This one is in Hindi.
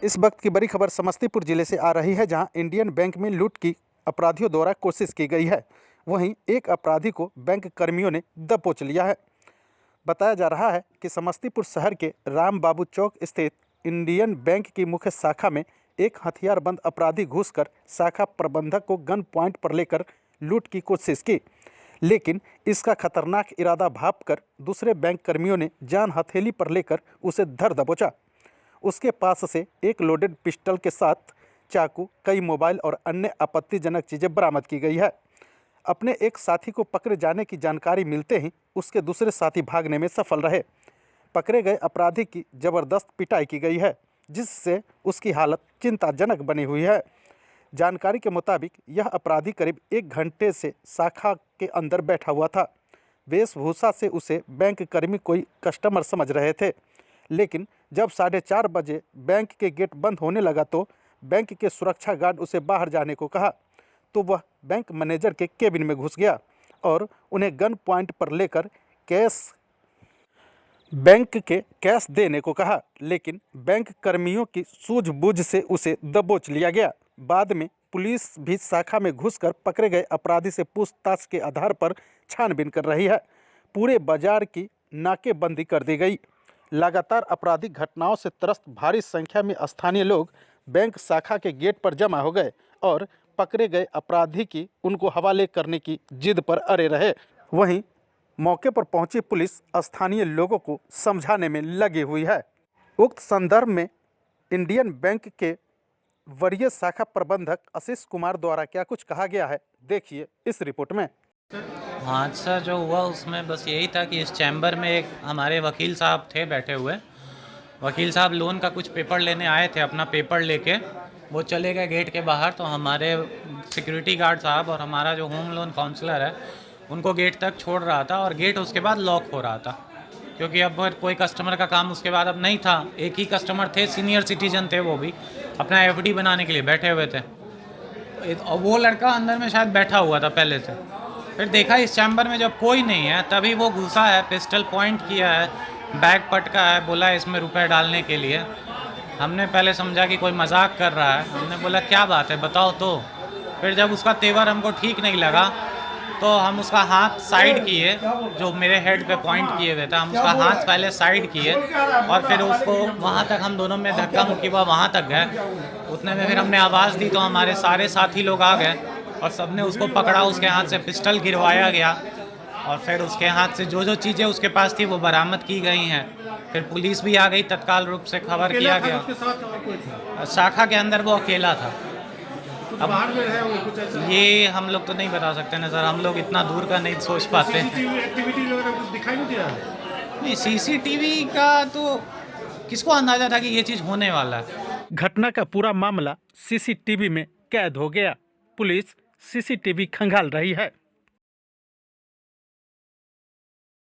इस वक्त की बड़ी खबर समस्तीपुर जिले से आ रही है, जहां इंडियन बैंक में लूट की अपराधियों द्वारा कोशिश की गई है। वहीं एक अपराधी को बैंक कर्मियों ने दबोच लिया है। बताया जा रहा है कि समस्तीपुर शहर के राम बाबू चौक स्थित इंडियन बैंक की मुख्य शाखा में एक हथियारबंद अपराधी घुसकर शाखा प्रबंधक को गन पॉइंट पर लेकर लूट की कोशिश की, लेकिन इसका खतरनाक इरादा भांपकर दूसरे बैंक कर्मियों ने जान हथेली पर लेकर उसे धर दबोचा। उसके पास से एक लोडेड पिस्टल के साथ चाकू, कई मोबाइल और अन्य आपत्तिजनक चीज़ें बरामद की गई है। अपने एक साथी को पकड़े जाने की जानकारी मिलते ही उसके दूसरे साथी भागने में सफल रहे। पकड़े गए अपराधी की ज़बरदस्त पिटाई की गई है, जिससे उसकी हालत चिंताजनक बनी हुई है। जानकारी के मुताबिक यह अपराधी करीब 1 घंटे से शाखा के अंदर बैठा हुआ था। वेशभूषा से उसे बैंक कर्मी कोई कस्टमर समझ रहे थे, लेकिन जब 4:30 बजे बैंक के गेट बंद होने लगा तो बैंक के सुरक्षा गार्ड उसे बाहर जाने को कहा, तो वह बैंक मैनेजर के केबिन में घुस गया और उन्हें गन पॉइंट पर लेकर बैंक के कैश देने को कहा, लेकिन बैंक कर्मियों की सूझबूझ से उसे दबोच लिया गया। बाद में पुलिस भी शाखा में घुसकर पकड़े गए अपराधी से पूछताछ के आधार पर छानबीन कर रही है। पूरे बाजार की नाकेबंदी कर दी गई। लगातार आपराधिक घटनाओं से त्रस्त भारी संख्या में स्थानीय लोग बैंक शाखा के गेट पर जमा हो गए और पकड़े गए अपराधी की उनको हवाले करने की जिद पर अड़े रहे। वहीं मौके पर पहुंची पुलिस स्थानीय लोगों को समझाने में लगी हुई है। उक्त संदर्भ में इंडियन बैंक के वरीय शाखा प्रबंधक आशीष कुमार द्वारा क्या कुछ कहा गया है, देखिए इस रिपोर्ट में। हादसा जो हुआ उसमें बस यही था कि इस चैम्बर में एक हमारे वकील साहब थे बैठे हुए। वकील साहब लोन का कुछ पेपर लेने आए थे, अपना पेपर लेके वो चले गए गेट के बाहर। तो हमारे सिक्योरिटी गार्ड साहब और हमारा जो होम लोन काउंसलर है उनको गेट तक छोड़ रहा था और गेट उसके बाद लॉक हो रहा था, क्योंकि अब कोई कस्टमर का काम उसके बाद अब नहीं था। एक ही कस्टमर थे, सीनियर सिटीजन थे, वो भी अपना एफडी बनाने के लिए बैठे हुए थे। और वो लड़का अंदर में शायद बैठा हुआ था पहले से। फिर देखा इस चैम्बर में जब कोई नहीं है तभी वो घुसा है, पिस्टल पॉइंट किया है, बैग पटका है, बोला इसमें रुपए डालने के लिए। हमने पहले समझा कि कोई मजाक कर रहा है, हमने बोला क्या बात है बताओ तो। फिर जब उसका तेवर हमको ठीक नहीं लगा तो हम उसका हाथ साइड किए, जो मेरे हेड पे पॉइंट किए हुए थे, हम उसका हाथ पहले साइड किए और फिर उसको वहाँ तक हम दोनों में धक्का मुक्की हुआ, वहाँ तक गए। उतने में फिर हमने आवाज़ दी तो हमारे सारे साथी लोग आ गए और सबने उसको पकड़ा। उसके हाथ से पिस्टल गिरवाया गया और फिर उसके हाथ से जो जो चीज़ें उसके पास थी वो बरामद की गई हैं। फिर पुलिस भी आ गई, तत्काल रूप से खबर किया गया। शाखा के अंदर वो अकेला था। अब ये हम लोग तो नहीं बता सकते ना सर, हम लोग इतना दूर का नहीं सोच पाते। नहीं, सीसीटीवी का तो किसको अंदाजा था कि ये चीज़ होने वाला है। घटना का पूरा मामला सीसीटीवी में कैद हो गया। पुलिस सीसीटीवी खंगाल रही है।